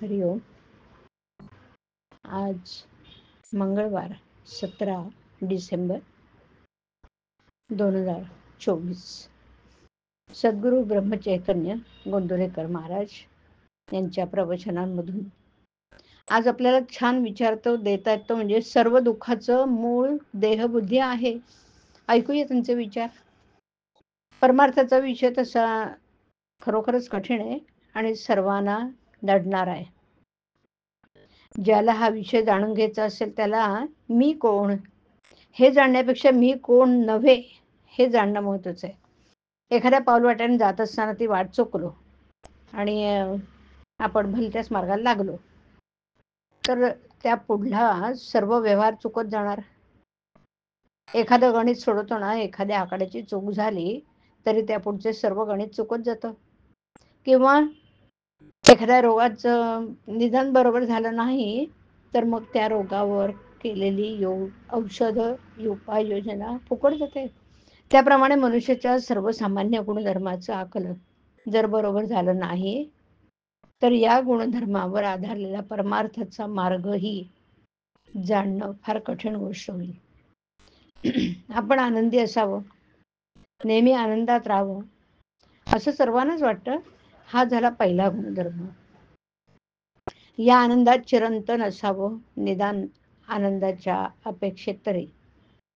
हरिओम. आज मंगळवार 17 डिसेंबर 2024. सद्गुरू ब्रह्मचैतन्य गोंदवलेकर महाराज यांच्या प्रवचनांमधून आज आपल्याला छान विचार देता येतो, म्हणजे सर्व दुःखाचं मूळ देहबुद्धी आहे. ऐकूया त्यांचे विचार. परमार्थाचा विषय तसा खरोखरच कठीण आहे आणि सर्वांना नडणार आहे. ज्याला हा विषय जाणून घ्यायचा असेल त्याला मी कोण हे जाणण्यापेक्षा मी कोण नव्हे हे जाणणं महत्वाचं आहे. एखाद्या पाऊलवाट्याने जात असताना ती वाट चुकलो आणि आपण भलत्याच मार्गाला लागलो तर त्या पुढला सर्व व्यवहार चुकत जाणार. एखादं गणित सोडवतो ना, एखाद्या आकड्याची चूक झाली तरी त्या पुढचे सर्व गणित चुकत जातं. किंवा एखाद्या रोगाचं निदान बरोबर झालं नाही तर मग त्या रोगावर केलेली औषध उपाययोजना फुकट जाते. त्याप्रमाणे मनुष्याच्या सर्वसामान्य गुणधर्माचं आकलन जर बरोबर झालं नाही तर या गुणधर्मावर आधारलेला परमार्थाचा मार्गही जाणणं फार कठीण गोष्ट होईल. आपण आनंदी असावं, नेहमी आनंदात राहावं असं सर्वांनाच वाटतं. हा झाला पहिला गुणधर्म. या आनंदात चिरंतन असावं, निदान आनंदाच्या अपेक्षेत तरी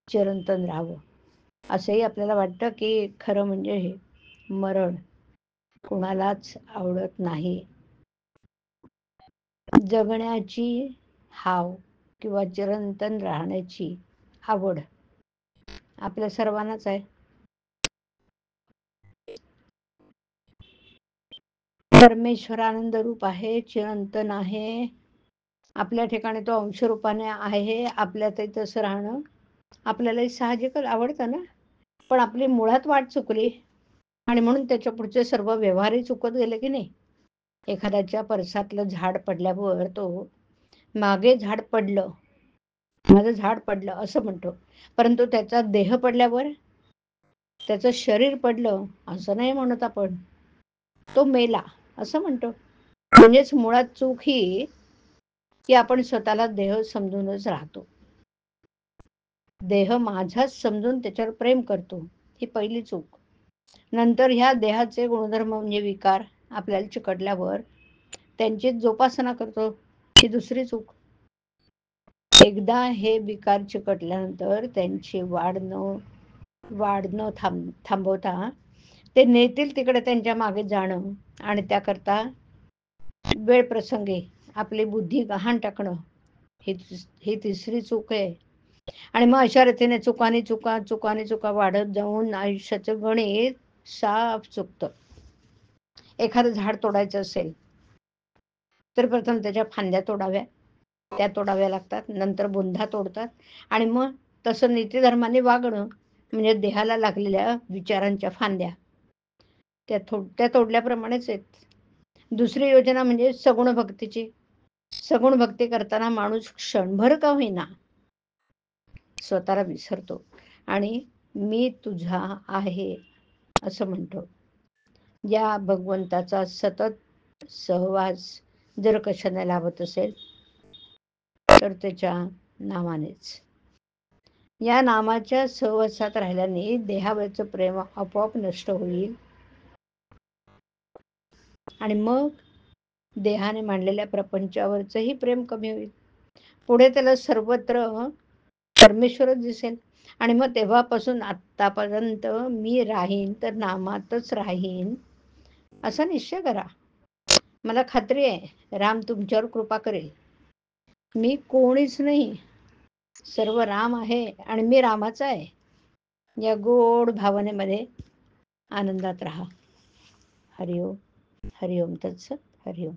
चिरंतन राहावं असंही आपल्याला वाटतं. की खरं म्हणजे हे मरण कोणालाच आवडत नाही. जगण्याची हाव किंवा चिरंतन राहण्याची आवड आपल्या सर्वांनाच आहे. परमेश्वर आनंद रूप आहे, चिरंतन आहे. आपल्या ठिकाणी तो अंश रूपाने आहे. आपल्यातही तसं राहणं आपल्यालाही साहजिक आवडतं ना. पण आपली मुळात वाट चुकली आणि म्हणून त्याच्या पुढचे सर्व व्यवहारही चुकत गेले की नाही. एखाद्याच्या परसातलं झाड पडल्यावर तो मागे झाड पडलं, माझं झाड पडलं असं म्हणतो, परंतु त्याचा देह पडल्यावर त्याचं शरीर पडलं असं नाही म्हणत आपण, तो मेला असं म्हणतो. म्हणजेच मुळात चूक ही की आपण स्वतःला देह समजूनच राहतो. देह माझाच समजून त्याच्यावर प्रेम करतो, ही पहिली चूक. नंतर ह्या देहाचे गुणधर्म म्हणजे विकार आपल्याला चिकटल्यावर त्यांची जोपासना करतो, ही दुसरी चूक. एकदा हे विकार चिकटल्यानंतर त्यांची वाढ न थांबवता ते नेतील तिकडे त्यांच्या मागे जाणं आणि त्याकरता वेळ प्रसंगी आपली बुद्धी गहाण टाकणं, ही तिसरी चूक आहे. आणि मग अशा रीतीने चुकाने चुका वाढत जाऊन आयुष्याचं गणित साफ चुकतं. एखादं झाड तोडायचं असेल तर प्रथम त्याच्या फांद्या तोडाव्या, त्या तोडाव्या लागतात. नंतर बुंधा तोडतात आणि मग तसं नीतिधर्माने वागणं म्हणजे देहाला लागलेल्या विचारांच्या फांद्या त्या तोडल्याप्रमाणेच आहेत. दुसरी योजना म्हणजे सगुण भक्तीची. सगुण भक्ती करताना माणूस क्षणभर का होईना स्वतःला विसरतो आणि मी तुझा आहे असं म्हणतो. या भगवंताचा सतत सहवास जर कशाने लाभत असेल तर त्याच्या नामानेच. या नामाच्या सहवासात राहिल्याने देहावरचं प्रेम आपोआप नष्ट होईल आणि मग देहाने मांडलेल्या प्रपंचावरचंही प्रेम कमी होईल. पुढे त्याला सर्वत्र परमेश्वरच दिसेल आणि मग तेव्हापासून आतापर्यंत मी राहीन तर नामातच राहीन असा निश्चय करा. मला खात्री आहे राम तुमच्यावर कृपा करेल. मी कोणीच नाही, सर्व राम आहे आणि मी रामाचा आहे. या गोड भावनेमध्ये आनंदात राहा. हरिओम. हरिओम तत्सत. हरिओम.